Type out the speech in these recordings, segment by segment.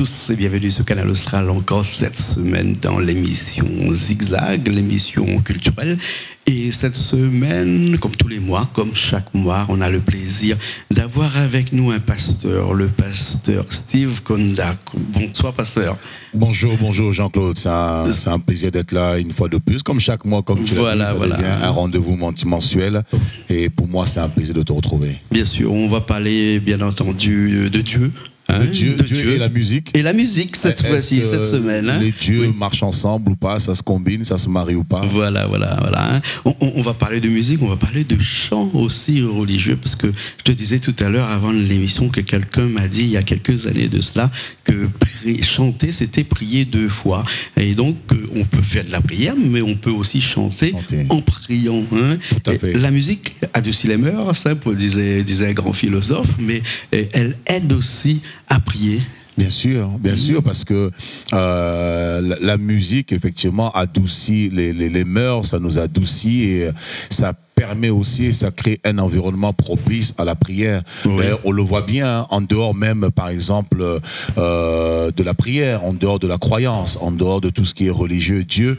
tous et bienvenue sur Canal Austral encore cette semaine dans l'émission Zigzag, l'émission culturelle. Et cette semaine, comme tous les mois, comme chaque mois, on a le plaisir d'avoir avec nous un pasteur, le pasteur Steve Kondak. Bonsoir pasteur. Bonjour Jean-Claude, c'est un plaisir d'être là une fois de plus, comme chaque mois, comme tu l'as dit, ça devient un rendez-vous mensuel. Et pour moi, c'est un plaisir de te retrouver. Bien sûr, on va parler bien entendu de Dieu. Dieu et la musique. Et la musique cette fois-ci, cette semaine. Les dieux marchent ensemble ou pas, ça se combine, ça se marie ou pas. Voilà. On va parler de musique, on va parler de chant aussi religieux, parce que je te disais tout à l'heure avant l'émission que quelqu'un m'a dit il y a quelques années de cela que chanter c'était prier 2 fois. Et donc on peut faire de la prière, mais on peut aussi chanter. En priant. Tout à fait. La musique adoucit les mœurs, simple, disait un grand philosophe, mais elle aide aussi à prier. Bien sûr, parce que la musique, effectivement, adoucit les mœurs, ça nous adoucit et ça permet aussi, ça crée un environnement propice à la prière. Oui. On le voit bien, en dehors même, par exemple, de la prière, en dehors de la croyance, en dehors de tout ce qui est religieux, Dieu,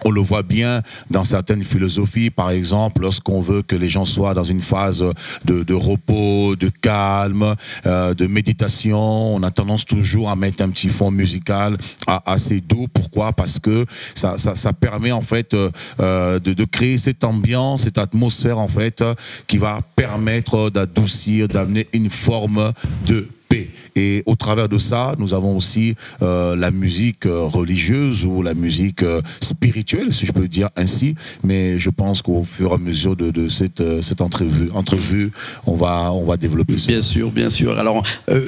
on le voit bien dans certaines philosophies, par exemple, lorsqu'on veut que les gens soient dans une phase de repos, de calme, de méditation, on a tendance toujours à mettre un petit fond musical assez doux. Pourquoi? Parce que ça permet en fait de créer cette ambiance, cette atmosphère en fait qui va permettre d'adoucir, d'amener une forme de paix. Et au travers de ça, nous avons aussi la musique religieuse ou la musique spirituelle, si je peux le dire ainsi. Mais je pense qu'au fur et à mesure de cette entrevue, on va développer ça. Bien sûr. Alors,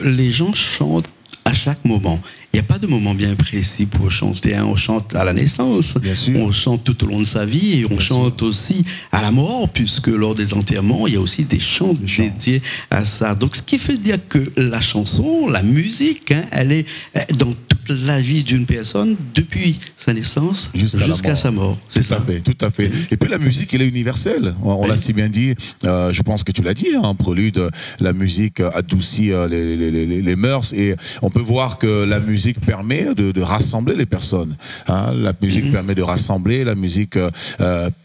les gens chantent à chaque moment. Il n'y a pas de moment bien précis pour chanter. On chante à la naissance, on chante tout au long de sa vie et on chante aussi à la mort, puisque lors des enterrements, il y a aussi des chants dédiés à ça. Donc, ce qui fait dire que la chanson, la musique, elle est dans toute la vie d'une personne, depuis sa naissance jusqu'à sa mort. C'est ça. Tout à fait. Et puis la musique, elle est universelle. On l'a si bien dit. Je pense que tu l'as dit, en prélude, la musique adoucit les mœurs. Et on peut voir que la musique permet de rassembler les personnes. La musique permet de rassembler, la musique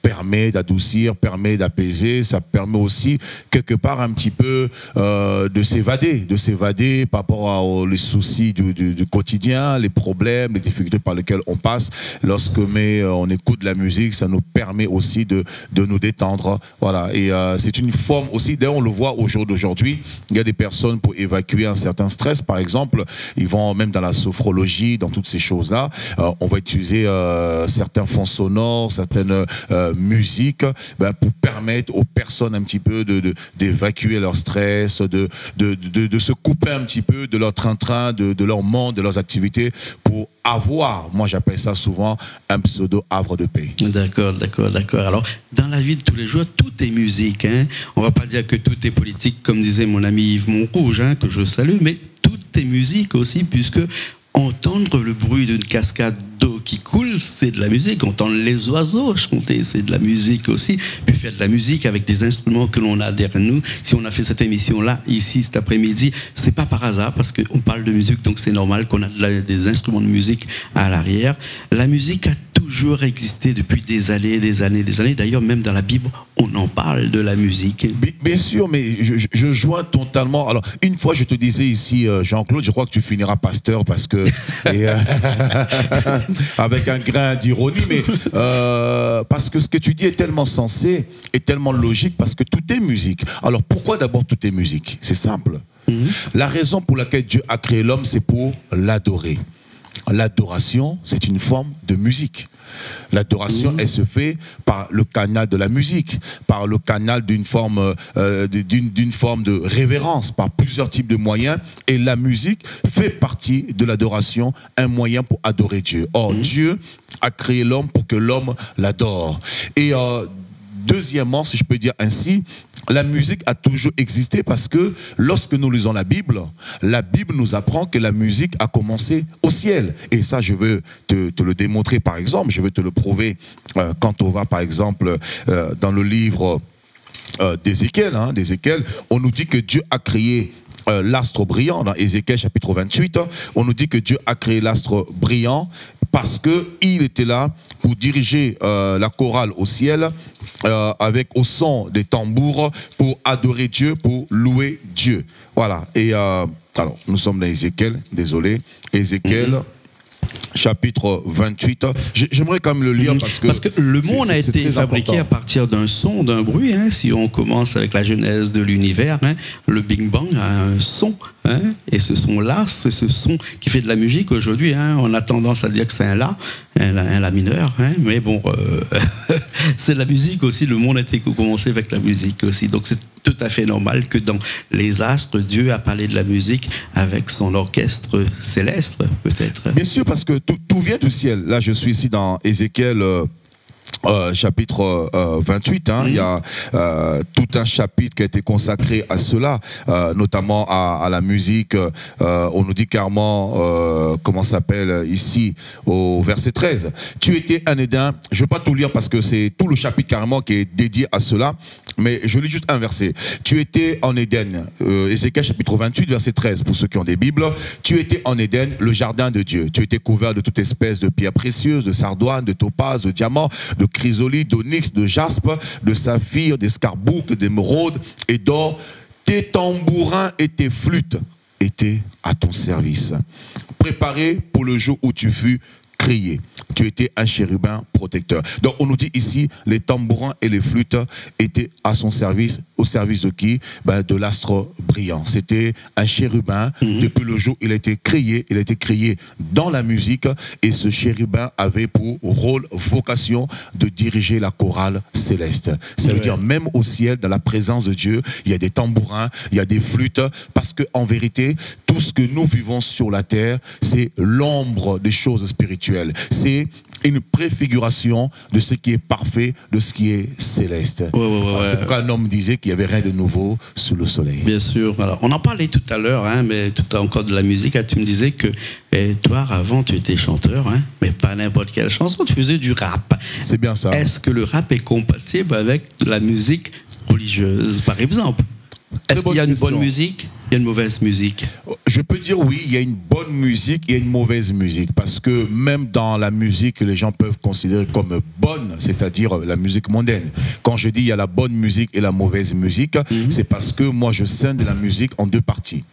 permet d'adoucir, permet d'apaiser, ça permet aussi quelque part un petit peu de s'évader par rapport aux soucis du quotidien, les problèmes, les difficultés par lesquelles on passe. Lorsque on écoute de la musique, ça nous permet aussi de nous détendre. Voilà. Et c'est une forme aussi, d'ailleurs on le voit au jour d'aujourd'hui, il y a des personnes pour évacuer un certain stress, par exemple, ils vont même dans la sophrologie, dans toutes ces choses-là, on va utiliser certains fonds sonores, certaines musiques pour permettre aux personnes un petit peu d'évacuer leur stress, de se couper un petit peu de leur train-train, de leur monde, de leurs activités, pour avoir, moi j'appelle ça souvent, un pseudo-havre de paix. D'accord. Alors, dans la vie de tous les jours, tout est musique. On ne va pas dire que tout est politique, comme disait mon ami Yves Montrouge, que je salue, mais tout est musique aussi, puisque entendre le bruit d'une cascade d'eau qui coule, c'est de la musique. Entendre les oiseaux chanter, c'est de la musique aussi. Puis faire de la musique avec des instruments que l'on a derrière nous. Si on a fait cette émission-là, ici, cet après-midi, c'est pas par hasard, parce qu'on parle de musique, donc c'est normal qu'on a des instruments de musique à l'arrière. La musique a toujours existé depuis des années. D'ailleurs, même dans la Bible, on en parle de la musique. Bien sûr, mais je joins totalement. Alors, une fois, je te disais ici, Jean-Claude, je crois que tu finiras pasteur parce que... avec un grain d'ironie, mais parce que ce que tu dis est tellement sensé, est tellement logique, parce que tout est musique. Alors, pourquoi d'abord tout est musique? C'est simple. La raison pour laquelle Dieu a créé l'homme, c'est pour l'adorer. L'adoration, c'est une forme de musique. L'adoration, elle se fait par le canal de la musique, par le canal d'une forme de révérence, par plusieurs types de moyens. Et la musique fait partie de l'adoration, un moyen pour adorer Dieu. Or, Dieu a créé l'homme pour que l'homme l'adore. Et deuxièmement, si je peux dire ainsi, la musique a toujours existé parce que lorsque nous lisons la Bible nous apprend que la musique a commencé au ciel. Et ça, je veux te le démontrer par exemple, je veux te le prouver quand on va par exemple dans le livre d'Ézéchiel. On nous dit que Dieu a créé l'astre brillant. Dans Ézéchiel chapitre 28, on nous dit que Dieu a créé l'astre brillant parce qu'il était là pour diriger la chorale au ciel avec au son des tambours pour adorer Dieu, pour louer Dieu. Voilà. Et alors, nous sommes dans Ézéchiel, désolé, Ézéchiel. Chapitre 28. J'aimerais quand même le lire parce que le monde a été fabriqué à partir d'un son, d'un bruit. Hein. Si on commence avec la genèse de l'univers, hein, le Big Bang a un son. Hein, et ce son-là, c'est ce son qui fait de la musique aujourd'hui. Hein. On a tendance à dire que c'est un la mineur. Hein, mais bon, c'est de la musique aussi. Le monde a été commencé avec la musique aussi. Donc c'est tout à fait normal que dans les astres, Dieu a parlé de la musique avec son orchestre céleste, peut-être. Bien sûr, parce que tout vient du ciel. Là, je suis ici dans Ézéchiel chapitre 28, hein, il y a tout un chapitre qui a été consacré à cela, notamment à la musique. On nous dit carrément, comment s'appelle ici, au verset 13. Tu étais un Éden, je ne vais pas tout lire parce que c'est tout le chapitre carrément qui est dédié à cela, mais je lis juste un verset. Tu étais en Éden, Ézéchiel chapitre 28, verset 13, pour ceux qui ont des Bibles. Tu étais en Éden, le jardin de Dieu. Tu étais couvert de toute espèce de pierres précieuses, de sardoine, de topaz, de diamants, de chrysolite, d'onyx, de jaspe, de saphir, d'escarboucle, d'émeraude et d'or. Tes tambourins et tes flûtes étaient à ton service, préparés pour le jour où tu fus créé. Tu étais un chérubin protecteur. Donc on nous dit ici, les tambourins et les flûtes étaient à son service. Au service de qui? De l'astre brillant. C'était un chérubin. Depuis le jour où il a été créé dans la musique. Et ce chérubin avait pour rôle, vocation de diriger la chorale céleste. Ça veut dire même au ciel, dans la présence de Dieu, il y a des tambourins, il y a des flûtes. Parce qu'en vérité, tout ce que nous vivons sur la terre, c'est l'ombre des choses spirituelles. C'est une préfiguration de ce qui est parfait, de ce qui est céleste. C'est pourquoi un homme disait qu'il n'y avait rien de nouveau sous le soleil. Bien sûr. Alors, on en parlait tout à l'heure, hein, mais tout encore de la musique. Tu me disais que toi, avant, tu étais chanteur, hein, mais pas n'importe quelle chanson, tu faisais du rap. C'est bien ça. Est-ce que le rap est compatible avec la musique religieuse, par exemple? Est-ce qu'il y a une bonne musique? Il y a une mauvaise musique? Je peux dire oui, il y a une bonne musique et une mauvaise musique. Parce que même dans la musique que les gens peuvent considérer comme bonne, c'est-à-dire la musique mondaine. Quand je dis il y a la bonne musique et la mauvaise musique, c'est parce que moi je scinde la musique en deux parties.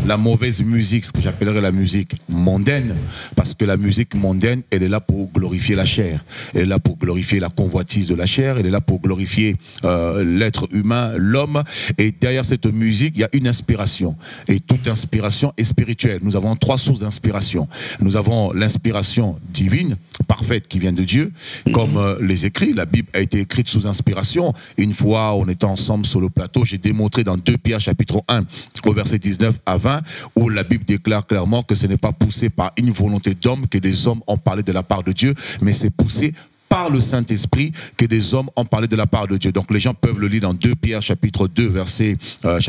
La mauvaise musique, ce que j'appellerais la musique mondaine, parce que la musique mondaine, elle est là pour glorifier la chair. Elle est là pour glorifier la convoitise de la chair. Elle est là pour glorifier l'être humain, l'homme. Et derrière cette musique, il y a une inspiration. Et toute inspiration est spirituelle. Nous avons trois sources d'inspiration. Nous avons l'inspiration divine, parfaite, qui vient de Dieu, comme les écrits. La Bible a été écrite sous inspiration. Une fois, on était ensemble sur le plateau, j'ai démontré dans 2 Pierre chapitre 1, au verset 19 à 20, où la Bible déclare clairement que ce n'est pas poussé par une volonté d'homme que des hommes ont parlé de la part de Dieu, mais c'est poussé par le Saint-Esprit que des hommes ont parlé de la part de Dieu. Donc les gens peuvent le lire dans 2 Pierre chapitre 2 verset 2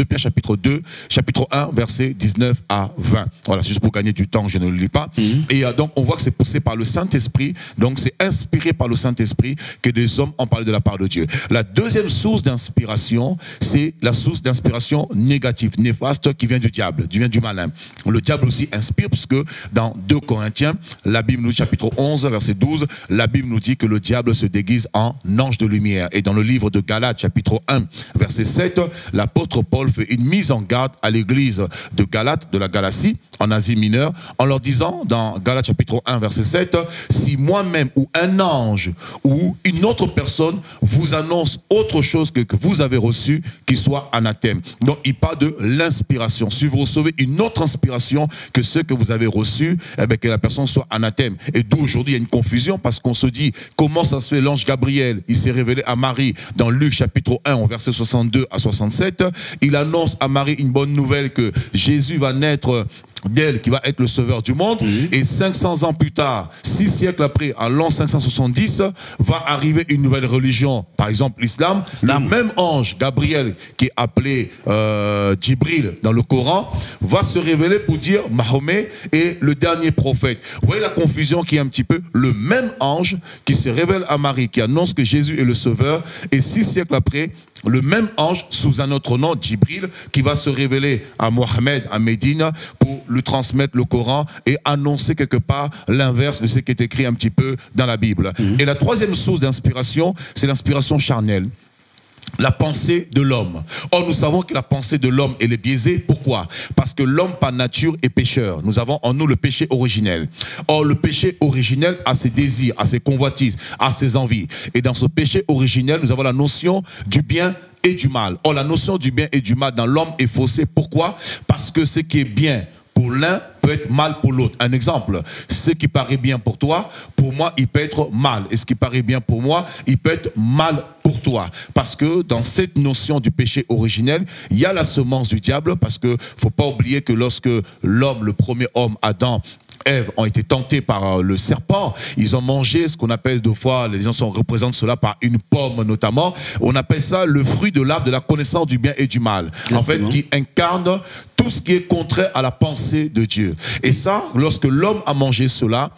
Pierre chapitre 2 chapitre 1 verset 19 à 20. Voilà, juste pour gagner du temps, je ne le lis pas. Et donc on voit que c'est poussé par le Saint-Esprit, donc c'est inspiré par le Saint-Esprit que des hommes ont parlé de la part de Dieu. La deuxième source d'inspiration, c'est la source d'inspiration négative, néfaste, qui vient du diable, qui vient du malin. Le diable aussi inspire, puisque dans 2 Corinthiens, la Bible nous dit chapitre 11 verset 12, la Bible nous dit que le diable se déguise en ange de lumière. Et dans le livre de Galates, chapitre 1, verset 7, l'apôtre Paul fait une mise en garde à l'église de Galates, de la Galatie, en Asie mineure, en leur disant, dans Galates, chapitre 1, verset 7, si moi-même ou un ange ou une autre personne vous annonce autre chose que vous avez reçu, qu'il soit anathème. Donc, il parle de l'inspiration. Si vous recevez une autre inspiration que ce que vous avez reçu, eh bien, que la personne soit anathème. Et d'où aujourd'hui, il y a une confusion, parce qu'on se dit, comment ça se fait, l'ange Gabriel, il s'est révélé à Marie dans Luc chapitre 1 au verset 62 à 67, il annonce à Marie une bonne nouvelle que Jésus va naître d'elle, qui va être le sauveur du monde, et 500 ans plus tard, 6 siècles après, en l'an 570, va arriver une nouvelle religion, par exemple l'islam. Le même ange, Gabriel, qui est appelé Djibril dans le Coran, va se révéler pour dire Mahomet est le dernier prophète. Vous voyez la confusion qui est un petit peu, le même ange qui se révèle à Marie, qui annonce que Jésus est le sauveur, et 6 siècles après, le même ange sous un autre nom, Djibril, qui va se révéler à Mohammed, à Médine, pour lui transmettre le Coran et annoncer quelque part l'inverse de ce qui est écrit un petit peu dans la Bible. Et la troisième source d'inspiration, c'est l'inspiration charnelle. La pensée de l'homme. Or, nous savons que la pensée de l'homme, elle est biaisée. Pourquoi? Parce que l'homme, par nature, est pécheur. Nous avons en nous le péché originel. Or, le péché originel a ses désirs, a ses convoitises, a ses envies. Et dans ce péché originel, nous avons la notion du bien et du mal. Or, la notion du bien et du mal dans l'homme est faussée. Pourquoi? Parce que ce qui est bien pour l'un peut être mal pour l'autre. Un exemple, ce qui paraît bien pour toi, pour moi, il peut être mal. Et ce qui paraît bien pour moi, il peut être mal pour toi. Parce que dans cette notion du péché originel, il y a la semence du diable, parce que faut pas oublier que lorsque l'homme, le premier homme, Adam, Ève ont été tentés par le serpent, ils ont mangé ce qu'on appelle deux fois, les gens représentent cela par une pomme notamment, on appelle ça le fruit de l'arbre de la connaissance du bien et du mal. Exactement. En fait, qui incarne tout ce qui est contraire à la pensée de Dieu. Et ça, lorsque l'homme a mangé cela,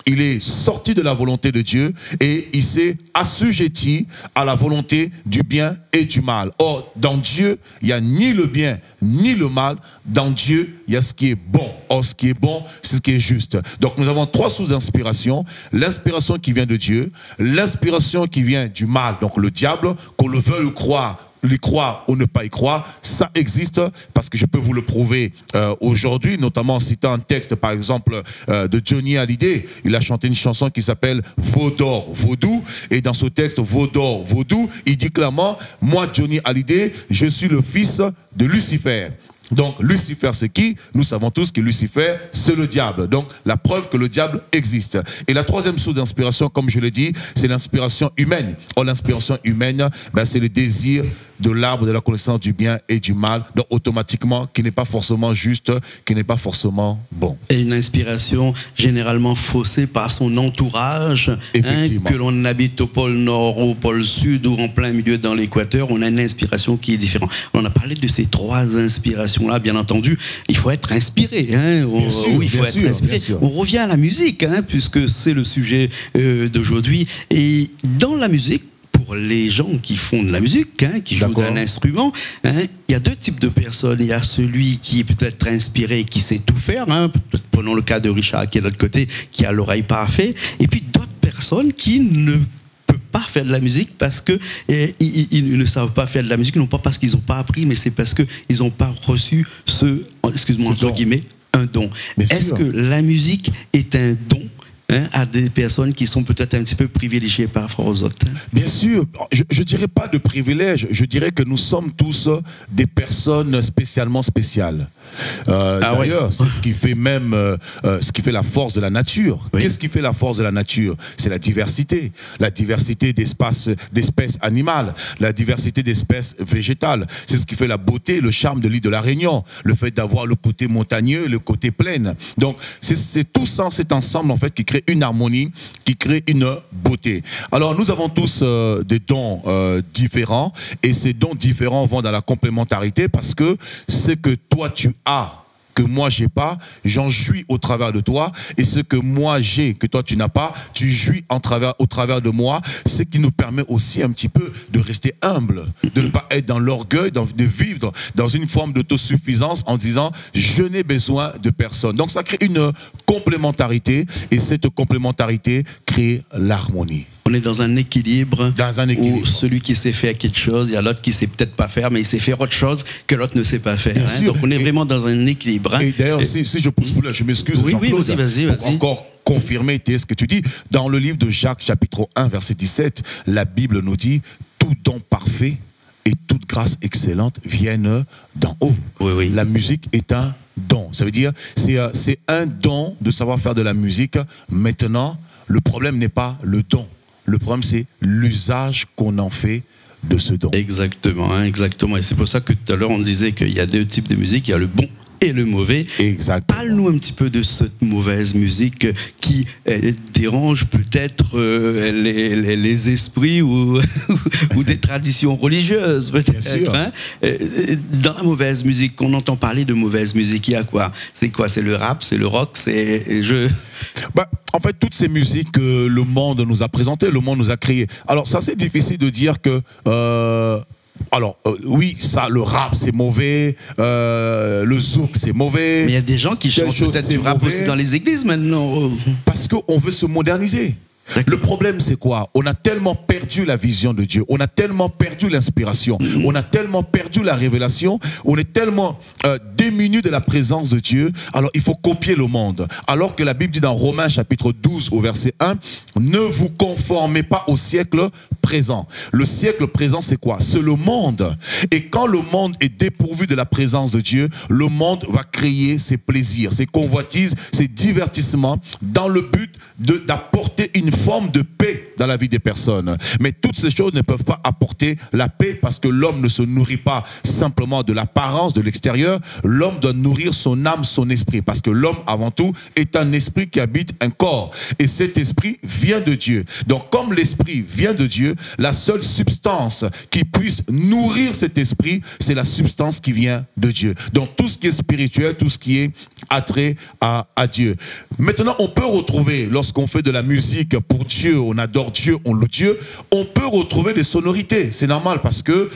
il est sorti de la volonté de Dieu et il s'est assujetti à la volonté du bien et du mal. Or, dans Dieu, il n'y a ni le bien ni le mal. Dans Dieu, il y a ce qui est bon. Or, ce qui est bon, c'est ce qui est juste. Donc, nous avons trois sources d'inspiration. L'inspiration qui vient de Dieu, l'inspiration qui vient du mal, donc le diable, qu'on le veuille croire, y croire ou ne pas y croire, ça existe parce que je peux vous le prouver aujourd'hui, notamment en citant un texte par exemple de Johnny Hallyday. Il a chanté une chanson qui s'appelle Vaudor, Vaudou, et dans ce texte Vaudor, Vaudou, il dit clairement, moi Johnny Hallyday, je suis le fils de Lucifer. Donc Lucifer c'est qui? Nous savons tous que Lucifer c'est le diable. Donc la preuve que le diable existe. Et la troisième source d'inspiration, comme je l'ai dit, c'est l'inspiration humaine. Or l'inspiration humaine, ben, c'est le désir de l'arbre de la connaissance du bien et du mal, donc automatiquement qui n'est pas forcément juste, qui n'est pas forcément bon. Et une inspiration généralement faussée par son entourage, que l'on habite au pôle Nord, au pôle Sud ou en plein milieu dans l'équateur, on a une inspiration qui est différente. On a parlé de ces trois inspirations-là, bien entendu, il faut être inspiré. Bien sûr, oui, il faut être inspiré. On revient à la musique, puisque c'est le sujet d'aujourd'hui. Et dans la musique, pour les gens qui font de la musique, qui jouent d'un instrument, il y a deux types de personnes. Il y a celui qui est peut-être inspiré, qui sait tout faire, prenons le cas de Richard qui est de l'autre côté, qui a l'oreille parfaite, et puis d'autres personnes qui ne peuvent pas faire de la musique parce que ils ne savent pas faire de la musique, non pas parce qu'ils n'ont pas appris, mais c'est parce qu'ils n'ont pas reçu excuse-moi, entre guillemets, un don. Est-ce que la musique est un don à des personnes qui sont peut-être un petit peu privilégiées par rapport aux autres? Bien sûr, je ne dirais pas de privilège, je dirais que nous sommes tous des personnes spécialement spéciales. D'ailleurs, c'est ce qui fait même ce qui fait la force de la nature. Oui. Qu'est-ce qui fait la force de la nature? C'est la diversité d'espèces animales, la diversité d'espèces végétales. C'est ce qui fait la beauté, le charme de l'île de la Réunion, le fait d'avoir le côté montagneux et le côté plaine. Donc, c'est tout ça, cet ensemble en fait qui crée une harmonie, qui crée une beauté. Alors, nous avons tous des dons différents et ces dons différents vont dans la complémentarité parce que ce que toi tu as, que moi j'ai pas, j'en jouis au travers de toi, et ce que moi j'ai, que toi tu n'as pas, tu jouis au travers de moi, ce qui nous permet aussi un petit peu de rester humble, de ne pas être dans l'orgueil, de vivre dans une forme d'autosuffisance en disant je n'ai besoin de personne. Donc ça crée une complémentarité, et cette complémentarité crée l'harmonie. On est dans un équilibre, où celui qui sait faire quelque chose, il y a l'autre qui sait peut-être pas faire, mais il sait faire autre chose que l'autre ne sait pas faire. Donc on est vraiment dans un équilibre. Et d'ailleurs, si je pousse pour là, je m'excuse, vas-y. Pour encore confirmer ce que tu dis, dans le livre de Jacques, chapitre 1, verset 17, la Bible nous dit « Tout don parfait et toute grâce excellente viennent d'en haut ». Oui. La musique est un don. Ça veut dire, c'est un don de savoir faire de la musique. Maintenant, le problème n'est pas le don. Le problème, c'est l'usage qu'on en fait de ce don. Exactement. Et c'est pour ça que tout à l'heure, on disait qu'il y a deux types de musique. Il y a le bon et le mauvais. Exactement. Parle-nous un petit peu de cette mauvaise musique qui dérange peut-être les esprits ou des traditions religieuses, peut-être. Dans la mauvaise musique, on entend parler de mauvaise musique, il y a quoi? C'est quoi? C'est le rap, c'est le rock, en fait, toutes ces musiques que le monde nous a présentées, le monde nous a créées. Alors, ça, c'est difficile de dire que Alors, oui, ça, le rap, c'est mauvais, le zouk, c'est mauvais. Mais il y a des gens qui chantent peut-être du rap aussi dans les églises maintenant. Parce qu'on veut se moderniser. Le problème, c'est quoi? On a tellement perdu la vision de Dieu, on a tellement perdu l'inspiration, on a tellement perdu la révélation, on est tellement démunis de la présence de Dieu. Alors, il faut copier le monde. Alors que la Bible dit dans Romains chapitre 12 au verset 1, ne vous conformez pas au siècle présent. Le siècle présent, c'est quoi? C'est le monde. Et quand le monde est dépourvu de la présence de Dieu, le monde va créer ses plaisirs, ses convoitises, ses divertissements dans le but d'apporter une forme de paix dans la vie des personnes. Mais toutes ces choses ne peuvent pas apporter la paix parce que l'homme ne se nourrit pas simplement de l'apparence, de l'extérieur. L'homme doit nourrir son âme, son esprit. Parce que l'homme, avant tout, est un esprit qui habite un corps. Et cet esprit vient de Dieu. Donc, comme l'esprit vient de Dieu, la seule substance qui puisse nourrir cet esprit, c'est la substance qui vient de Dieu. Donc, tout ce qui est spirituel, tout ce qui est attrait à Dieu. Maintenant, on peut retrouver, lorsqu'on fait de la musique pour Dieu, on adore Dieu, on loue Dieu, on peut retrouver des sonorités. C'est normal parce que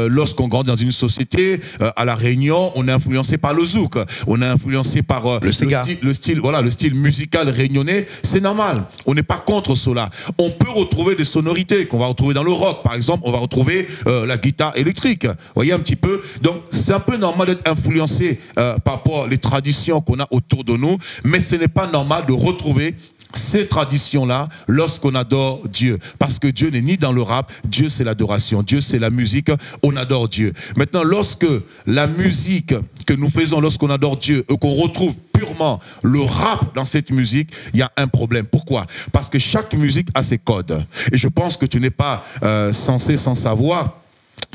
lorsqu'on grandit dans une société, à La Réunion, on est influencé par le zouk, on est influencé par le style musical réunionnais. C'est normal. On n'est pas contre cela. On peut retrouver des sonorités qu'on va retrouver dans le rock. Par exemple, on va retrouver la guitare électrique. Vous voyez un petit peu. Donc, c'est un peu normal d'être influencé par rapport aux traditions qu'on a autour de nous, mais ce n'est pas normal de retrouver ces traditions-là lorsqu'on adore Dieu. Parce que Dieu n'est ni dans le rap, Dieu c'est l'adoration, Dieu c'est la musique, on adore Dieu. Maintenant, lorsque la musique que nous faisons lorsqu'on adore Dieu et qu'on retrouve purement le rap dans cette musique, il y a un problème. Pourquoi? Parce que chaque musique a ses codes. Et je pense que tu n'es pas censé sans savoir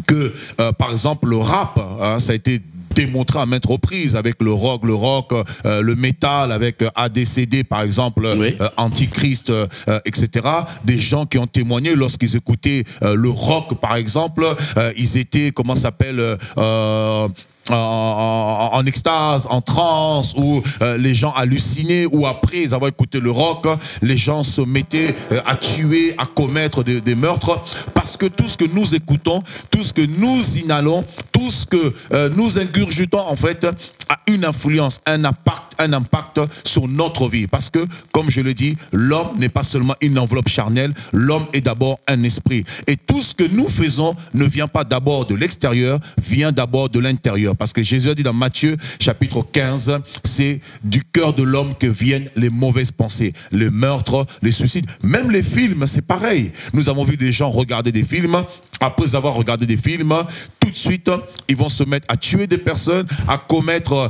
que, par exemple, le rap, ça a été démontré à maintes reprises avec le rock, le métal, avec ADCD par exemple, oui. Antichrist, etc. Des gens qui ont témoigné lorsqu'ils écoutaient le rock par exemple, ils étaient, comment ça s'appelle, en extase, en transe, où les gens hallucinaient, ou après avoir écouté le rock, les gens se mettaient à tuer, à commettre des meurtres, parce que tout ce que nous écoutons, tout ce que nous inhalons, tout ce que nous ingurgitons en fait, a une influence, un impact sur notre vie. Parce que, comme je le dis, l'homme n'est pas seulement une enveloppe charnelle, l'homme est d'abord un esprit. Et tout ce que nous faisons ne vient pas d'abord de l'extérieur, vient d'abord de l'intérieur. Parce que Jésus a dit dans Matthieu chapitre 15, c'est du cœur de l'homme que viennent les mauvaises pensées, les meurtres, les suicides. Même les films, c'est pareil. Nous avons vu des gens regarder des films. Après avoir regardé des films, tout de suite, ils vont se mettre à tuer des personnes, à commettre,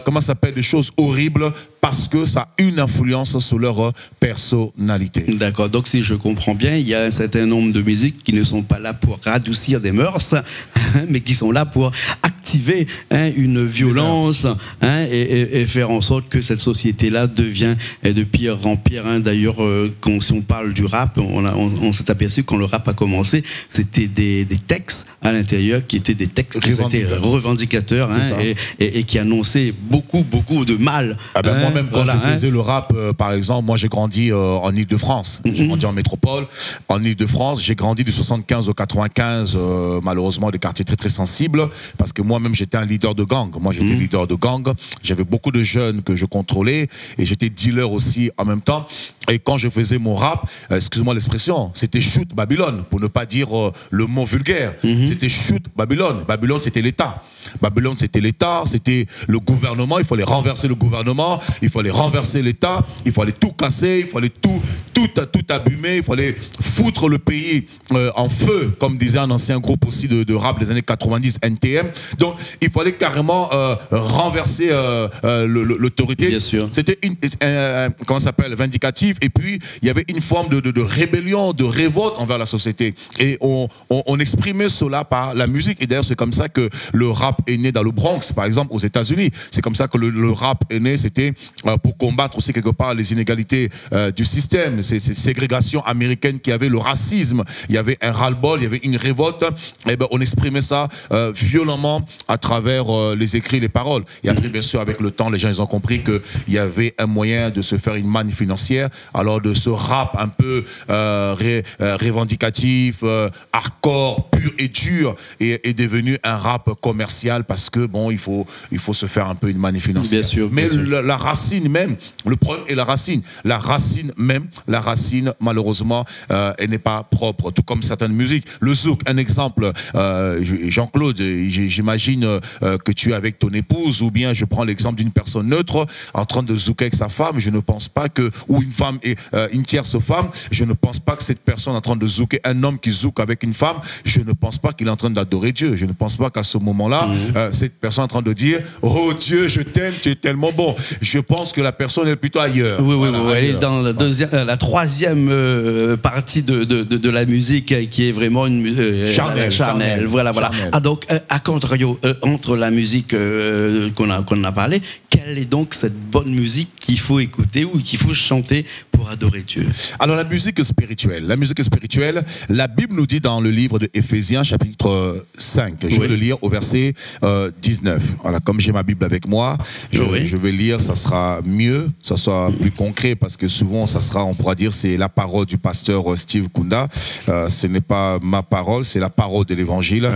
comment ça s'appelle, des choses horribles, parce que ça a une influence sur leur personnalité. D'accord, donc si je comprends bien, il y a un certain nombre de musiques qui ne sont pas là pour radoucir des mœurs, mais qui sont là pour activer une violence et faire en sorte que cette société-là devient de pire en pire. D'ailleurs, si on parle du rap, on s'est aperçu que quand le rap a commencé, c'était des textes à l'intérieur qui étaient des textes qui étaient revendicateurs et qui annonçaient beaucoup de mal. Moi-même, quand je faisais le rap, par exemple, moi j'ai grandi en Ile-de-France. J'ai grandi en métropole, en Ile-de-France. J'ai grandi du 75 au 95, malheureusement, des quartiers très sensibles, parce que moi-même j'étais un leader de gang. Moi j'étais leader de gang. J'avais beaucoup de jeunes que je contrôlais et j'étais dealer aussi en même temps. Et quand je faisais mon rap, excuse-moi l'expression, c'était shoot Babylone, pour ne pas dire le mot vulgaire. C'était shoot Babylone. Babylone, c'était l'État. Babylone, c'était l'État, c'était le gouvernement. Il fallait renverser le gouvernement, il fallait renverser l'État, il fallait tout casser, il fallait tout abîmer, il fallait foutre le pays en feu, comme disait un ancien groupe aussi de rap des années 90, NTM. Donc, il fallait carrément renverser l'autorité. Bien sûr. C'était comment ça s'appelle, vindicatif. Et puis, il y avait une forme de rébellion, de révolte envers la société. Et on exprimait cela par la musique. Et d'ailleurs, c'est comme ça que le rap est né dans le Bronx, par exemple, aux États-Unis. C'est comme ça que le rap est né. C'était pour combattre aussi quelque part les inégalités du système. cette ségrégation américaine qui avait le racisme, il y avait un ras-le-bol, il y avait une révolte, et ben on exprimait ça violemment à travers les écrits, les paroles. Et après, bien sûr, avec le temps, les gens ils ont compris qu'il y avait un moyen de se faire une manne financière, alors de ce rap un peu revendicatif, hardcore, pur et dur, est devenu un rap commercial parce que bon, il faut se faire un peu une manne financière. Bien sûr, mais bien sûr. La racine même, le problème est la racine. La racine même, la racine, malheureusement, elle n'est pas propre, tout comme certaines musiques. Le zouk, un exemple, Jean-Claude, j'imagine que tu es avec ton épouse, ou bien je prends l'exemple d'une personne neutre en train de zouker avec sa femme, je ne pense pas que, ou une femme et une tierce femme, je ne pense pas que cette personne en train de zouker, un homme qui zouk avec une femme, je ne pense pas qu'il est en train d'adorer Dieu. Je ne pense pas qu'à ce moment-là, cette personne est en train de dire « Oh Dieu, je t'aime, tu es tellement bon ». Je pense que la personne est plutôt ailleurs. Oui, voilà, oui, elle est dans la troisième partie de la musique qui est vraiment une charnelle. Voilà. Charnel. Ah, donc, à contrario, entre la musique qu'on a parlé, quelle est donc cette bonne musique qu'il faut écouter ou qu'il faut chanter pour adorer Dieu? Alors la musique spirituelle, la Bible nous dit dans le livre de Éphésiens chapitre 5, je vais le lire au verset 19. Voilà, comme j'ai ma Bible avec moi, je vais lire, ça sera mieux, ça sera plus concret parce que souvent ça sera, on pourra dire, c'est la parole du pasteur Steve Kunda. Ce n'est pas ma parole, c'est la parole de l'évangile.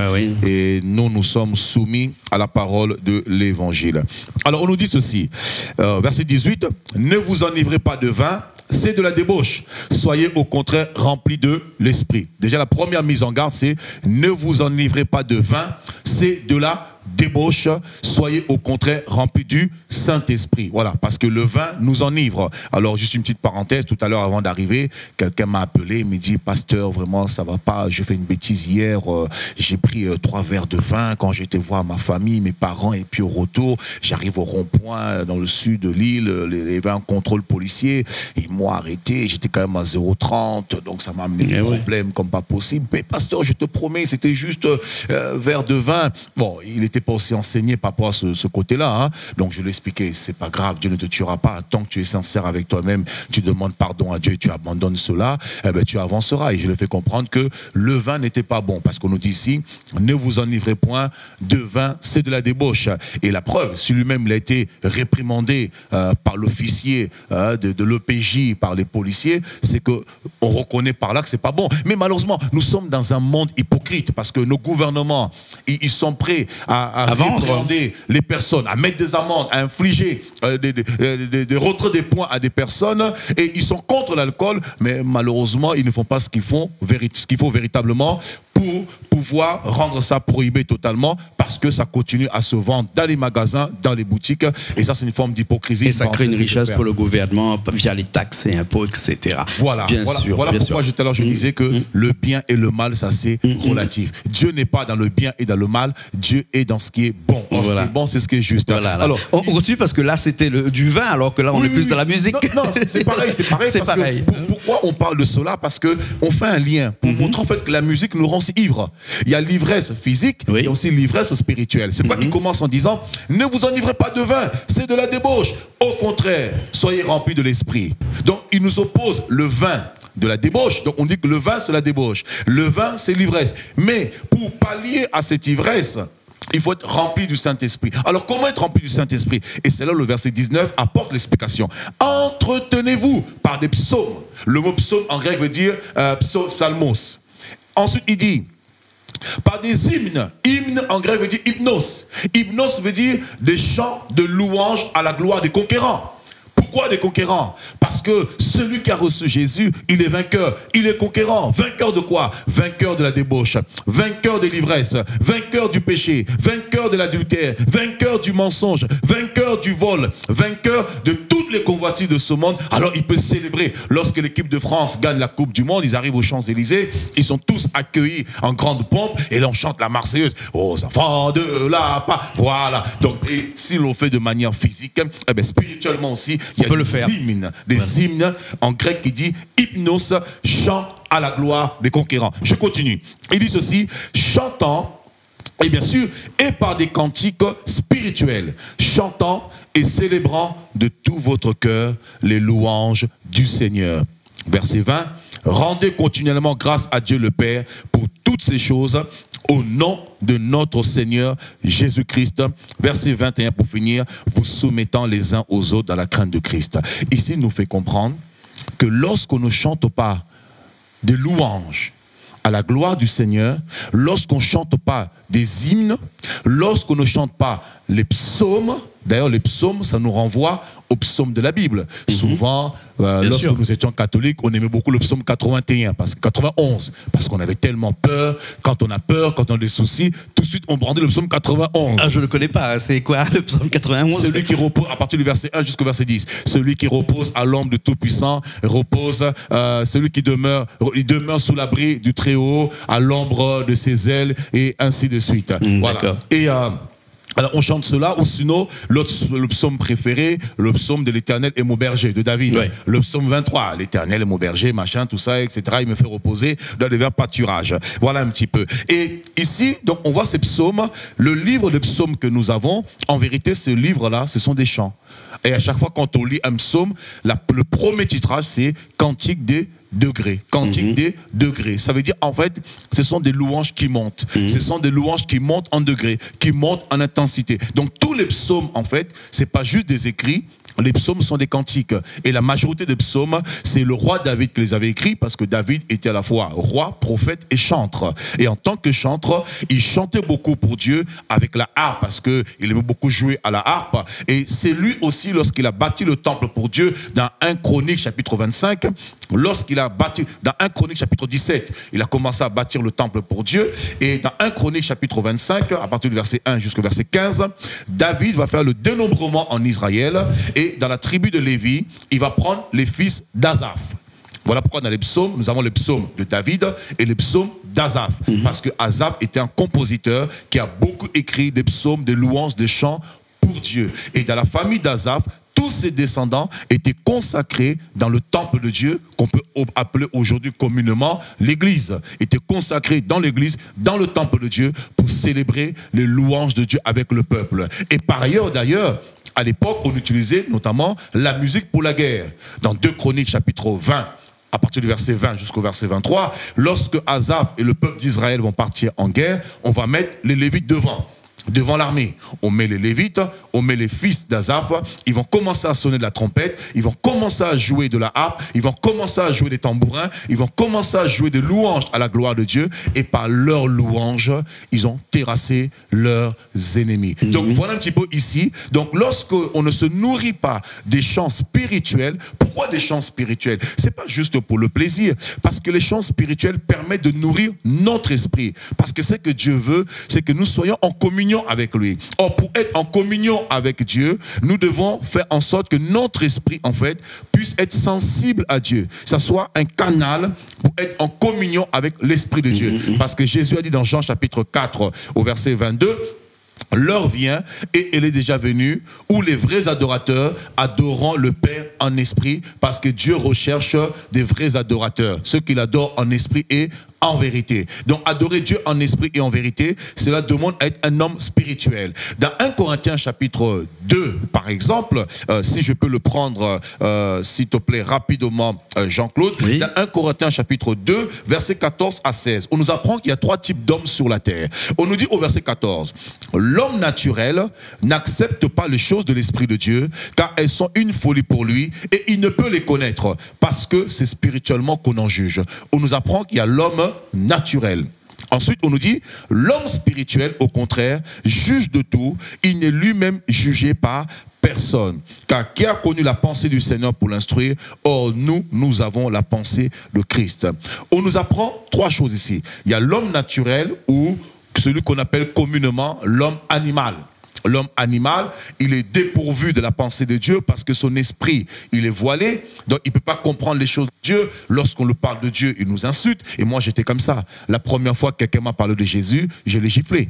Et nous sommes soumis à la parole de l'évangile. Alors on nous dit ceci, verset 18, ne vous enivrez pas de vin, c'est de la débauche. Soyez au contraire remplis de l'esprit. Déjà la première mise en garde, c'est ne vous enivrez pas de vin, c'est de la débauche. Soyez au contraire remplis du Saint-Esprit. Voilà, parce que le vin nous enivre. Alors juste une petite parenthèse, tout à l'heure avant d'arriver, quelqu'un m'a appelé, il me dit, pasteur, vraiment ça va pas, j'ai fait une bêtise hier, j'ai pris 3 verres de vin quand j'étais voir ma famille, mes parents, et puis au retour, j'arrive au rond-point dans le sud de l'île, il y avait un contrôle policier, ils m'ont arrêté, j'étais quand même à 0,30, donc ça m'a amené des problèmes comme pas possible. Mais pasteur, je te promets, c'était juste verre de vin. Bon, il n'était pas aussi enseigné par rapport à ce côté-là, hein. Donc je lui ai expliqué, c'est pas grave, Dieu ne te tuera pas, tant que tu es sincère avec toi-même, tu demandes pardon à Dieu et tu abandonnes cela, eh ben, tu avanceras. Et je lui ai fait comprendre que le vin n'était pas bon, parce qu'on nous dit ici, ne vous enivrez point de vin, c'est de la débauche. Et la preuve, si lui-même il a été réprimandé par l'officier de l'EPJ, par les policiers, c'est qu'on reconnaît par là que c'est pas bon. Mais malheureusement, nous sommes dans un monde hypocrite, parce que nos gouvernements, ils sont prêts à vendre les personnes, à mettre des amendes, à infliger des retraits des points à des personnes, et ils sont contre l'alcool, mais malheureusement, ils ne font pas ce qu'il faut véritablement pour pouvoir rendre ça prohibé totalement, parce que ça continue à se vendre dans les magasins, dans les boutiques, et ça c'est une forme d'hypocrisie. Et ça crée une richesse pour le gouvernement via les taxes et impôts, etc. Voilà pourquoi tout à l'heure je disais que le bien et le mal, ça c'est relatif. Dieu n'est pas dans le bien et dans le mal, Dieu est dans ce qui est bon. Ce qui est bon, c'est ce qui est juste. Alors, on continue parce que là c'était du vin, alors que là on est plus dans la musique. Non, c'est pareil. Pourquoi on parle de cela? Parce qu'on fait un lien pour montrer en fait que la musique nous rend ivre. Il y a l'ivresse physique, il y a aussi l'ivresse spirituelle. C'est pourquoi il commence en disant, ne vous enivrez pas de vin, c'est de la débauche. Au contraire, soyez remplis de l'esprit. Donc il nous oppose le vin de la débauche. Donc on dit que le vin c'est la débauche. Le vin c'est l'ivresse. Mais pour pallier à cette ivresse, il faut être rempli du Saint-Esprit. Alors comment être rempli du Saint-Esprit? Et c'est là le verset 19 apporte l'explication. Entretenez-vous par des psaumes. Le mot psaume en grec veut dire psalmos. Ensuite il dit par des hymnes. Hymne en grec veut dire hypnos. Hypnos veut dire des chants de louange à la gloire des conquérants. Pourquoi des conquérants? Parce que celui qui a reçu Jésus, il est vainqueur, il est conquérant. Vainqueur de quoi? Vainqueur de la débauche, vainqueur de l'ivresse, vainqueur du péché, vainqueur de l'adultère, vainqueur du mensonge, vainqueur du vol, vainqueur de toutes les convoitises de ce monde. Alors il peut célébrer. Lorsque l'équipe de France gagne la Coupe du Monde, ils arrivent aux Champs-Élysées, ils sont tous accueillis en grande pompe et là on chante la Marseillaise. Aux enfants de la paix. Voilà. Donc, et si l'on fait de manière physique, eh bien, spirituellement aussi, il y a des hymnes en grec qui dit hypnos, chant à la gloire des conquérants. Je continue. Il dit ceci, chantant, et bien sûr, et par des cantiques spirituels, chantant et célébrant de tout votre cœur les louanges du Seigneur. verset 20, rendez continuellement grâce à Dieu le Père pour toutes ces choses au nom de notre Seigneur Jésus-Christ. Verset 21 pour finir, vous soumettant les uns aux autres dans la crainte de Christ. Ici, il nous fait comprendre que lorsqu'on ne chante pas des louanges à la gloire du Seigneur, lorsqu'on ne chante pas des hymnes, lorsqu'on ne chante pas les psaumes, d'ailleurs les psaumes, ça nous renvoie aux psaumes de la Bible. Souvent, lorsque nous étions catholiques, on aimait beaucoup le psaume 91, 91, parce qu'on avait tellement peur. Quand on a peur, quand on a des soucis, tout de suite on brandit le psaume 91. Ah, je ne le connais pas, c'est quoi le psaume 91? Celui qui repose, à partir du verset 1 jusqu'au verset 10, celui qui repose à l'ombre du Tout-Puissant, repose, celui qui demeure, il demeure sous l'abri du Très-Haut, à l'ombre de ses ailes, et ainsi de suite. Voilà. Et alors on chante cela, ou sinon le psaume préféré, le psaume de l'Éternel est mon berger, de David. Ouais. Le psaume 23, l'Éternel est mon berger, machin, tout ça, etc. Il me fait reposer dans les verts pâturages. Voilà un petit peu. Et ici, donc on voit ces psaumes, le livre de psaumes que nous avons, en vérité ce livre-là, ce sont des chants. Et à chaque fois quand on lit un psaume, le premier titrage c'est Cantique des degrés, cantique des degrés. Ça veut dire en fait, ce sont des louanges qui montent. Ce sont des louanges qui montent en degrés, qui montent en intensité. Donc tous les psaumes en fait, c'est pas juste des écrits. Les psaumes sont des cantiques. Et la majorité des psaumes, c'est le roi David qui les avait écrits parce que David était à la fois roi, prophète et chantre. Et en tant que chantre, il chantait beaucoup pour Dieu avec la harpe parce qu'il aimait beaucoup jouer à la harpe. Et c'est lui aussi, lorsqu'il a bâti le temple pour Dieu, dans 1 Chronique chapitre 25, lorsqu'il a bâti, dans 1 Chronique chapitre 17, il a commencé à bâtir le temple pour Dieu. Et dans 1 Chronique chapitre 25, à partir du verset 1 jusqu'au verset 15, David va faire le dénombrement en Israël. Et dans la tribu de Lévi, il va prendre les fils d'Asaph. Voilà pourquoi dans les psaumes, nous avons les psaumes de David et les psaumes d'Asaph. Parce que Asaph était un compositeur qui a beaucoup écrit des psaumes, des louanges, des chants pour Dieu. Et dans la famille d'Asaph, tous ses descendants étaient consacrés dans le temple de Dieu, qu'on peut appeler aujourd'hui communément l'église. Étaient consacrés dans l'église, dans le temple de Dieu, pour célébrer les louanges de Dieu avec le peuple. Et par ailleurs, d'ailleurs, à l'époque, on utilisait notamment la musique pour la guerre. Dans 2 Chroniques chapitre 20, à partir du verset 20 jusqu'au verset 23, lorsque Asaph et le peuple d'Israël vont partir en guerre, on va mettre les Lévites devant l'armée. On met les Lévites, on met les fils d'Asaph, ils vont commencer à sonner de la trompette, ils vont commencer à jouer de la harpe, ils vont commencer à jouer des tambourins, ils vont commencer à jouer des louanges à la gloire de Dieu, et par leurs louanges, ils ont terrassé leurs ennemis. Donc voilà un petit peu ici. Donc lorsqu'on ne se nourrit pas des chants spirituels, pourquoi des chants spirituels? C'est pas juste pour le plaisir, parce que les chants spirituels permettent de nourrir notre esprit. Parce que ce que Dieu veut, c'est que nous soyons en communion avec lui. Or, pour être en communion avec Dieu, nous devons faire en sorte que notre esprit, en fait, puisse être sensible à Dieu. Ça soit un canal pour être en communion avec l'esprit de Dieu. Parce que Jésus a dit dans Jean chapitre 4, au verset 22, l'heure vient, et elle est déjà venue, où les vrais adorateurs adoreront le Père en esprit, parce que Dieu recherche des vrais adorateurs, ceux qui l'adorent en esprit et en vérité. Donc adorer Dieu en esprit et en vérité, cela demande à être un homme spirituel. Dans 1 Corinthiens chapitre 2, par exemple, si je peux le prendre, s'il te plaît, rapidement, Jean-Claude, oui. Dans 1 Corinthiens chapitre 2, versets 14 à 16, on nous apprend qu'il y a 3 types d'hommes sur la terre. On nous dit au verset 14, l'homme naturel n'accepte pas les choses de l'Esprit de Dieu, car elles sont une folie pour lui, et il ne peut les connaître, parce que c'est spirituellement qu'on en juge. On nous apprend qu'il y a l'homme naturel. Ensuite, on nous dit, l'homme spirituel, au contraire, juge de tout, il n'est lui-même jugé par personne. Car qui a connu la pensée du Seigneur pour l'instruire? Or, nous avons la pensée de Christ. On nous apprend 3 choses ici. Il y a l'homme naturel, ou celui qu'on appelle communément l'homme animal. L'homme animal, il est dépourvu de la pensée de Dieu parce que son esprit, il est voilé. Donc, il ne peut pas comprendre les choses de Dieu. Lorsqu'on le parle de Dieu, il nous insulte. Et moi, j'étais comme ça. La première fois que quelqu'un m'a parlé de Jésus, je l'ai giflé.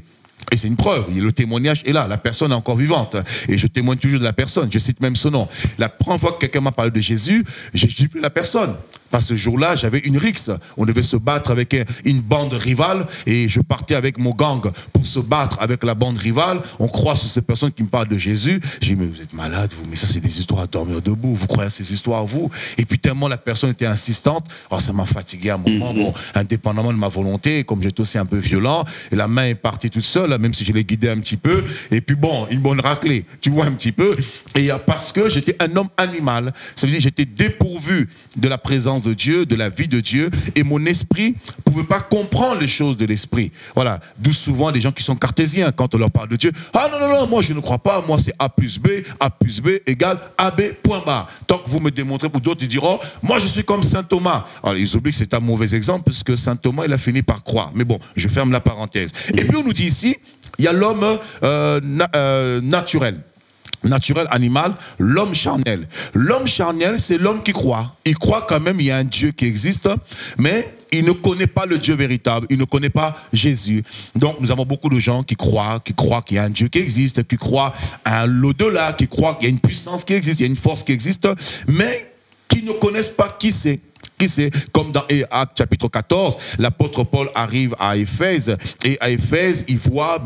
Et c'est une preuve, le témoignage est là, la personne est encore vivante. Et je témoigne toujours de la personne, je cite même son nom. La première fois que quelqu'un m'a parlé de Jésus, j'ai giflé la personne. Parce que ce jour-là, j'avais une rixe. On devait se battre avec une bande rivale et je partais avec mon gang pour se battre avec la bande rivale. On croit sur ces personnes qui me parlent de Jésus. J'ai dit, mais vous êtes malade, vous, mais ça c'est des histoires à dormir debout. Vous croyez à ces histoires, vous? Et puis tellement la personne était insistante, alors ça m'a fatigué à un moment, bon, indépendamment de ma volonté, comme j'étais aussi un peu violent, et la main est partie toute seule, même si je l'ai guidée un petit peu. Et puis bon, une bonne raclée, tu vois un petit peu. Et parce que j'étais un homme animal, ça veut dire que j'étais dépourvu de la présence de Dieu, de la vie de Dieu, et mon esprit ne pouvait pas comprendre les choses de l'esprit. Voilà, d'où souvent des gens qui sont cartésiens, quand on leur parle de Dieu, ah non, non, non, moi je ne crois pas, moi c'est A plus B égale AB, point barre. Tant que vous me démontrez, pour d'autres ils diront, moi je suis comme Saint Thomas. Alors ils oublient que c'est un mauvais exemple, parce que Saint Thomas il a fini par croire. Mais bon, je ferme la parenthèse. Et puis on nous dit ici, il y a l'homme naturel. Naturel, animal, l'homme charnel. L'homme charnel, c'est l'homme qui croit. Il croit quand même il y a un Dieu qui existe, mais il ne connaît pas le Dieu véritable, il ne connaît pas Jésus. Donc nous avons beaucoup de gens qui croient qu'il y a un Dieu qui existe, qui croient à l'au-delà, qui croient qu'il y a une puissance qui existe, il y a une force qui existe, mais qui ne connaissent pas qui c'est. Comme dans Actes chapitre 14, l'apôtre Paul arrive à Éphèse, et à Éphèse, il voit,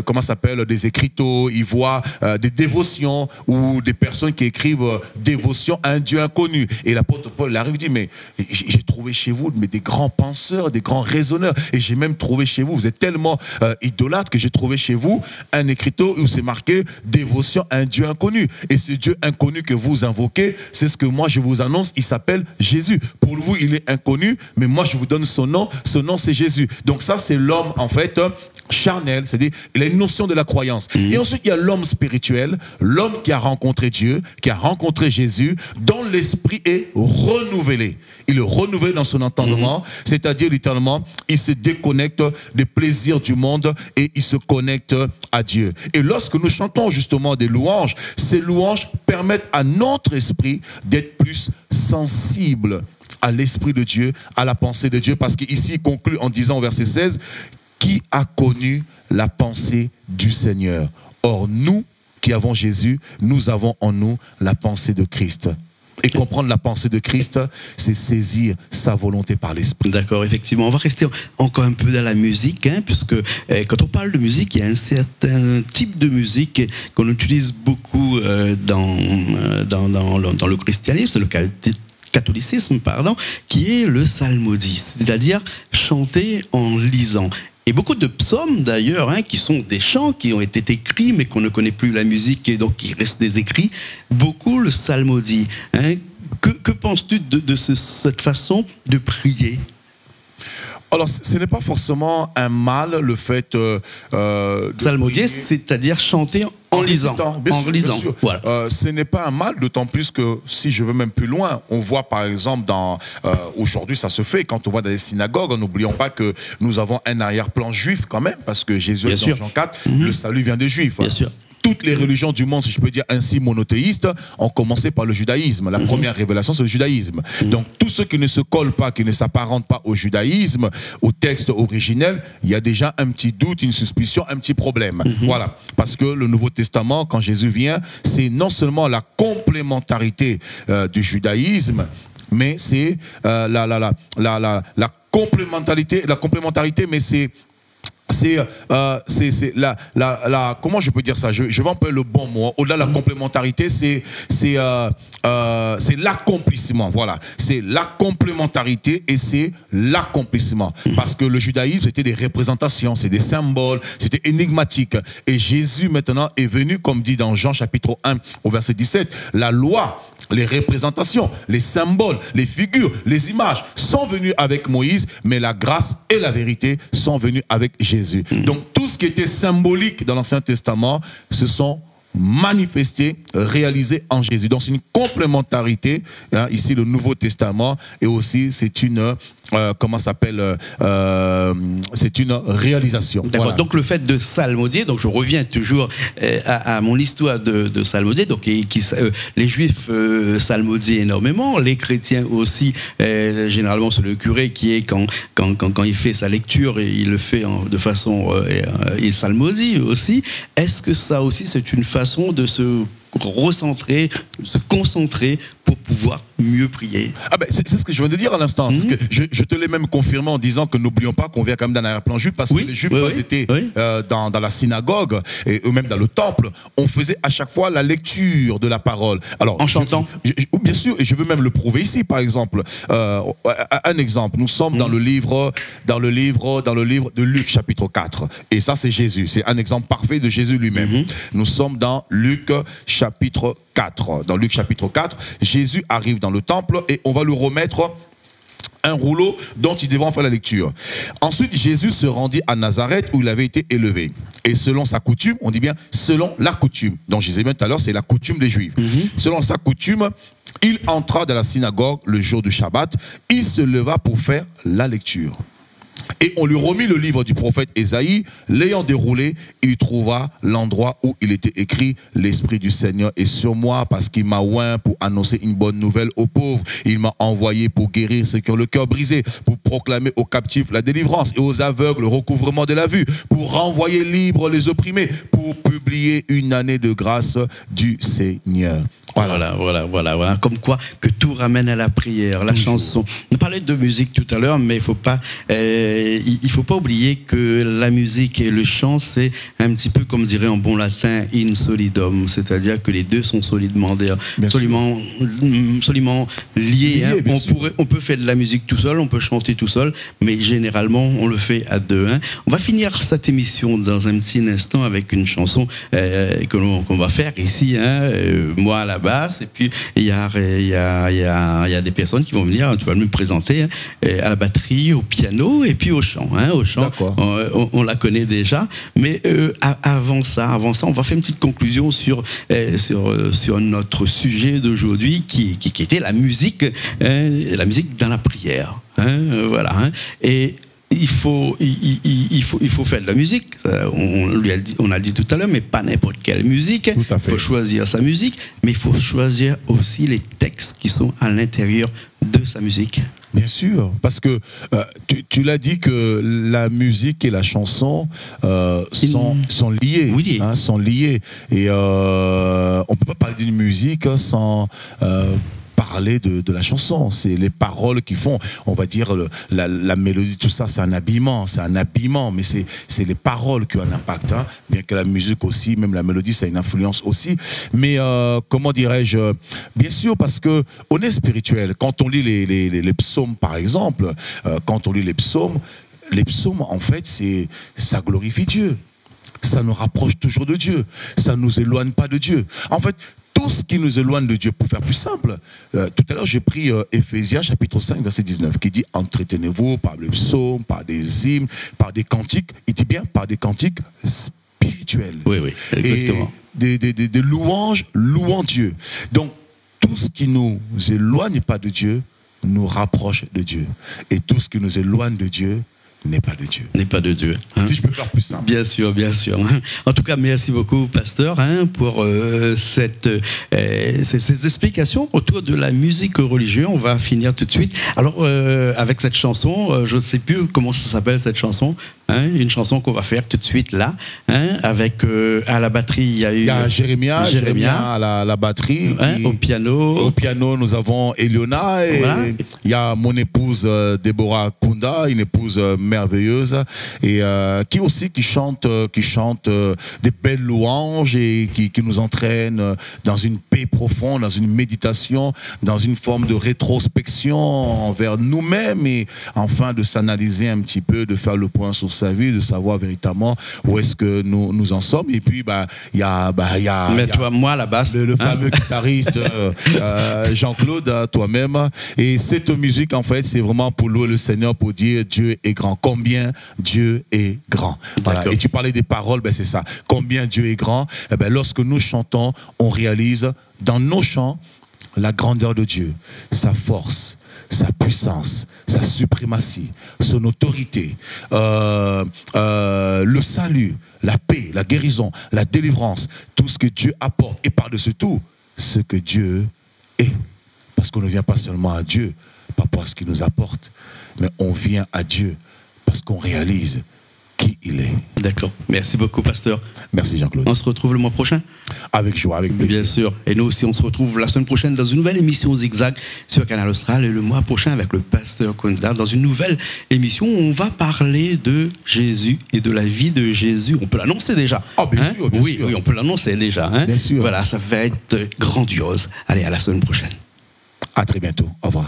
comment ça s'appelle, des écriteaux, il voit des dévotions, ou des personnes qui écrivent dévotion à un Dieu inconnu. Et l'apôtre Paul arrive et dit, mais j'ai trouvé chez vous des grands penseurs, des grands raisonneurs, et j'ai même trouvé chez vous, vous êtes tellement idolâtres que j'ai trouvé chez vous un écriteau où c'est marqué dévotion à un Dieu inconnu. Et ce Dieu inconnu que vous invoquez, c'est ce que moi je vous annonce, il s'appelle Jésus. Pour vous, il est inconnu, mais moi, je vous donne son nom. Son nom, c'est Jésus. Donc ça, c'est l'homme, en fait, charnel. C'est-à-dire, il a une notion de la croyance. Et ensuite, il y a l'homme spirituel, l'homme qui a rencontré Dieu, qui a rencontré Jésus, dont l'esprit est renouvelé. Il est renouvelé dans son entendement, c'est-à-dire, littéralement, il se déconnecte des plaisirs du monde et il se connecte à Dieu. Et lorsque nous chantons justement des louanges, ces louanges permettent à notre esprit d'être plus sensible à l'Esprit de Dieu, à la pensée de Dieu, parce qu'ici il conclut en disant au verset 16, qui a connu la pensée du Seigneur? Or nous qui avons Jésus, nous avons en nous la pensée de Christ. Et comprendre la pensée de Christ, c'est saisir sa volonté par l'Esprit. D'accord, effectivement. On va rester encore un peu dans la musique, hein, puisque quand on parle de musique, il y a un certain type de musique qu'on utilise beaucoup dans le christianisme, le catholicisme, pardon, qui est le psalmodie, c'est-à-dire chanter en lisant. Et beaucoup de psaumes d'ailleurs, hein, qui sont des chants qui ont été écrits mais qu'on ne connaît plus la musique et donc il reste des écrits, beaucoup le psalmodie. Hein. Que penses-tu de cette façon de prier? Alors, ce n'est pas forcément un mal, le fait psalmodier, c'est-à-dire chanter en lisant. Bien sûr. Voilà. Ce n'est pas un mal, d'autant plus que si je veux même plus loin, on voit par exemple aujourd'hui ça se fait quand on voit dans les synagogues, n'oublions pas que nous avons un arrière-plan juif quand même, parce que Jésus est dans Jean 4, le salut vient des Juifs. Bien sûr. Toutes les religions du monde, si je peux dire ainsi, monothéistes, ont commencé par le judaïsme. La première révélation, c'est le judaïsme. Donc, tout ce qui ne se colle pas, qui ne s'apparente pas au judaïsme, au texte originel, il y a déjà un petit doute, une suspicion, un petit problème. Voilà. Parce que le Nouveau Testament, quand Jésus vient, c'est non seulement la complémentarité du judaïsme, mais c'est la complémentarité, mais c'est comment je peux dire ça, je vais employer le bon mot, au-delà de la complémentarité, c'est l'accomplissement, voilà, c'est la complémentarité et c'est l'accomplissement, parce que le judaïsme c'était des représentations, c'est des symboles, c'était énigmatique, et Jésus maintenant est venu, comme dit dans Jean chapitre 1 au verset 17, la loi, les représentations, les symboles, les figures, les images sont venus avec Moïse, mais la grâce et la vérité sont venus avec Jésus. Donc tout ce qui était symbolique dans l'Ancien Testament, se sont manifestés, réalisés en Jésus. Donc c'est une complémentarité, hein, ici le Nouveau Testament, et aussi c'est une comment s'appelle c'est une réalisation. D'accord. Voilà. Donc le fait de psalmodier, donc je reviens toujours à mon histoire de psalmodier, donc les Juifs psalmodient énormément, les chrétiens aussi, généralement c'est le curé qui est quand il fait sa lecture et il le fait de façon il psalmodie aussi. Est-ce que ça aussi c'est une façon de se recentrer, se concentrer pour pouvoir mieux prier. Ah ben, c'est ce que je viens de dire à l'instant. C'est ce que je te l'ai même confirmé en disant que n'oublions pas qu'on vient quand même d'un arrière-plan juif, parce que les Juifs, quand ils étaient dans la synagogue et eux-mêmes dans le temple, on faisait à chaque fois la lecture de la parole. Alors, en chantant. Bien sûr, et je veux même le prouver ici, par exemple. Un exemple, nous sommes dans le livre de Luc, chapitre 4. Et ça, c'est Jésus. C'est un exemple parfait de Jésus lui-même. Nous sommes dans Luc, chapitre 4. Dans Luc, chapitre 4, Jésus arrive dans le temple et on va lui remettre un rouleau dont il devra en faire la lecture. Ensuite, Jésus se rendit à Nazareth où il avait été élevé. Et selon sa coutume, on dit bien selon la coutume. Donc je disais bien tout à l'heure, c'est la coutume des Juifs. Selon sa coutume, il entra dans la synagogue le jour du Shabbat. Il se leva pour faire la lecture. Et on lui remit le livre du prophète Ésaïe. L'ayant déroulé, il trouva l'endroit où il était écrit « L'Esprit du Seigneur est sur moi parce qu'il m'a oint pour annoncer une bonne nouvelle aux pauvres. Il m'a envoyé pour guérir ceux qui ont le cœur brisé, pour proclamer aux captifs la délivrance et aux aveugles le recouvrement de la vue, pour renvoyer libres les opprimés, pour publier une année de grâce du Seigneur. » Voilà. Comme quoi que tout ramène à la prière, la chanson. On parlait de musique tout à l'heure, mais il faut pas oublier que la musique et le chant, c'est un petit peu comme dirait en bon latin in solidum, c'est-à-dire que les deux sont solidement liés. On peut faire de la musique tout seul, on peut chanter tout seul, mais généralement on le fait à deux. On va finir cette émission dans un petit instant avec une chanson qu'on va faire ici, moi à la basse, et puis il y a des personnes qui vont venir, tu vas me présenter, à la batterie, au piano et puis au chant. Au chant, on la connaît déjà, mais avant ça, on va faire une petite conclusion sur notre sujet d'aujourd'hui qui était la musique dans la prière. Et il faut faire de la musique. On a dit tout à l'heure, mais pas n'importe quelle musique. Il faut choisir sa musique, mais il faut choisir aussi les textes qui sont à l'intérieur de sa musique. Bien sûr, parce que tu l'as dit que la musique et la chanson sont liées. Oui. Sont liées. Et on ne peut pas parler d'une musique sans parler de la chanson. C'est les paroles qui font, on va dire, la mélodie, tout ça, c'est un habillement, mais c'est les paroles qui ont un impact. Bien que la musique aussi, même la mélodie, ça a une influence aussi. Mais comment dirais-je, bien sûr, parce que on est spirituel. Quand on lit les psaumes, par exemple, les psaumes, en fait, ça glorifie Dieu. Ça nous rapproche toujours de Dieu. Ça ne nous éloigne pas de Dieu. En fait, tout ce qui nous éloigne de Dieu, pour faire plus simple, tout à l'heure j'ai pris Éphésiens chapitre 5 verset 19 qui dit « Entretenez-vous par les psaumes, par des hymnes, par des cantiques », il dit bien par des cantiques spirituels. Oui, exactement. Et des louanges louant Dieu. Donc tout ce qui nous éloigne pas de Dieu nous rapproche de Dieu. Et tout ce qui nous éloigne de Dieu n'est pas de Dieu. N'est pas de Dieu. Si je peux faire plus simple. Bien sûr. En tout cas, merci beaucoup, pasteur, pour ces explications autour de la musique religieuse. On va finir tout de suite. Alors, avec cette chanson, je ne sais plus comment ça s'appelle cette chanson. Une chanson qu'on va faire tout de suite là, avec à la batterie il y a Jérémia à la batterie, au piano nous avons Eliona et il y a mon épouse Déborah Kunda, une épouse merveilleuse et qui chante des belles louanges et qui nous entraîne dans une paix profonde, dans une méditation, dans une forme de rétrospection envers nous-mêmes et enfin de s'analyser un petit peu, de faire le point sur sa vie, de savoir véritablement où est-ce que nous en sommes. Et puis il y a moi à la basse, le fameux guitariste Jean-Claude, toi-même. Et cette musique en fait c'est vraiment pour louer le Seigneur, pour dire Dieu est grand. Combien Dieu est grand. Voilà. Et tu parlais des paroles, c'est ça. Combien Dieu est grand. Lorsque nous chantons, on réalise dans nos chants la grandeur de Dieu, sa force, sa puissance, sa suprématie, son autorité, le salut, la paix, la guérison, la délivrance, tout ce que Dieu apporte et par-dessus tout, ce que Dieu est. Parce qu'on ne vient pas seulement à Dieu, pas pour ce qu'il nous apporte, mais on vient à Dieu parce qu'on réalise qui il est. D'accord. Merci beaucoup, pasteur. Merci Jean-Claude. On se retrouve le mois prochain? Avec joie, avec plaisir. Bien sûr. Et nous aussi, on se retrouve la semaine prochaine dans une nouvelle émission Zigzag sur Canal Austral. Et le mois prochain avec le pasteur Kunda dans une nouvelle émission où on va parler de Jésus et de la vie de Jésus. On peut l'annoncer déjà. Ah, bien sûr, bien sûr. Oui, on peut l'annoncer déjà. Bien sûr. Voilà, ça va être grandiose. Allez, à la semaine prochaine. À très bientôt. Au revoir.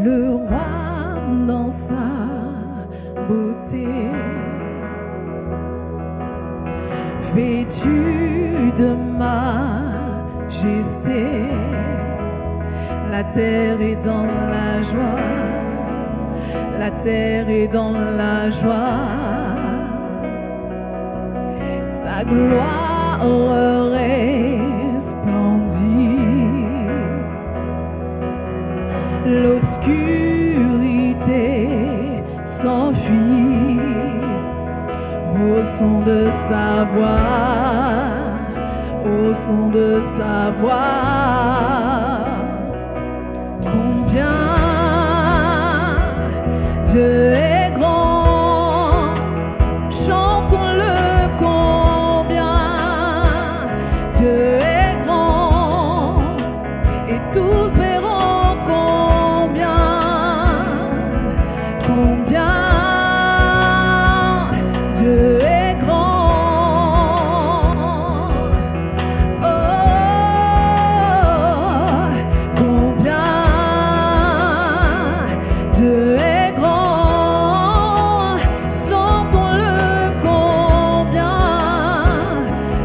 Le roi dans sa beauté, vêtu de majesté, la terre est dans la joie, la terre est dans la joie, sa gloire resplendit. L'obscurité s'enfuit au son de sa voix, au son de sa voix. Combien Dieu est grand, chantons-le combien Dieu est grand, et tous verront Dieu est grand. Oh, combien Dieu est grand. Chantons-le combien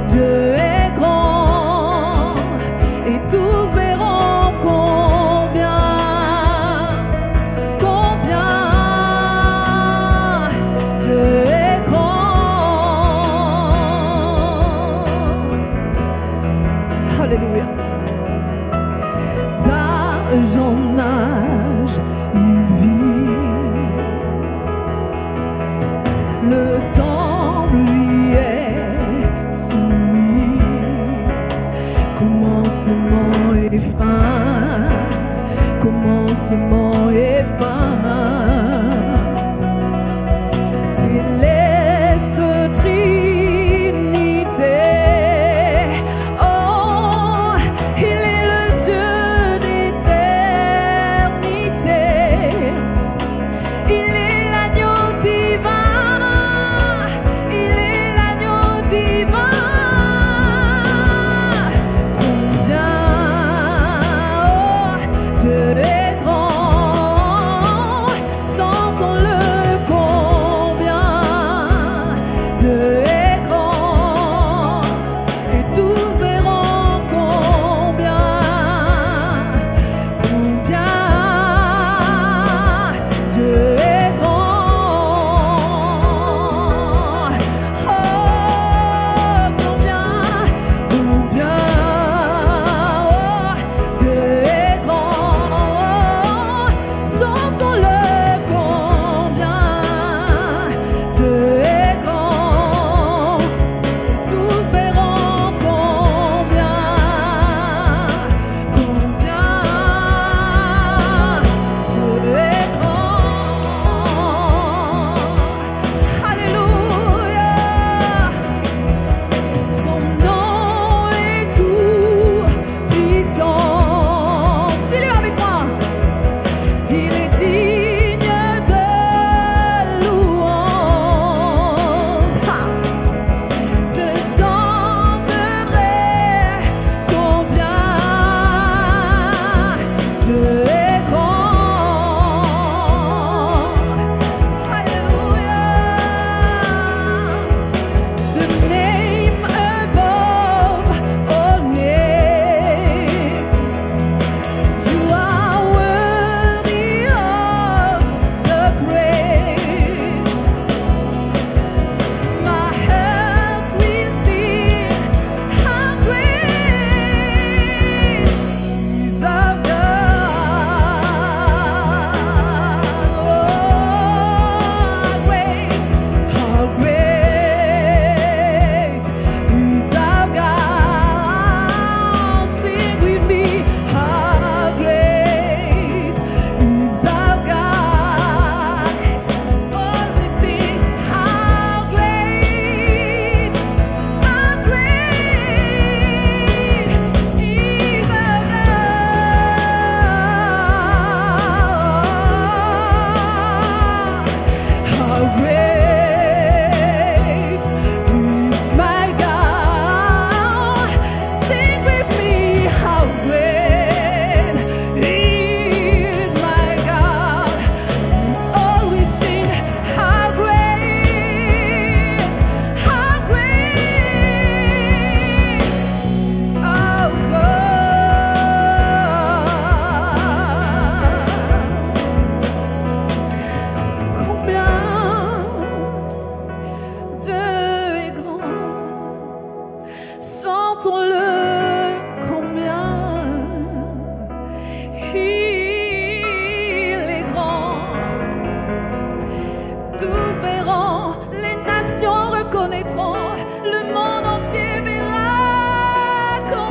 Dieu est grand. Et tous verront combien Dieu est grand. Alléluia. D'âge en âge, il vit. Le temps lui est soumis. Commencement et fin. Commencement et fin. Céleste Trinité, oh, il est le Dieu d'éternité, il est l'agneau divin, il est l'agneau divin. Combien, oh, Dieu est grand,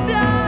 bien.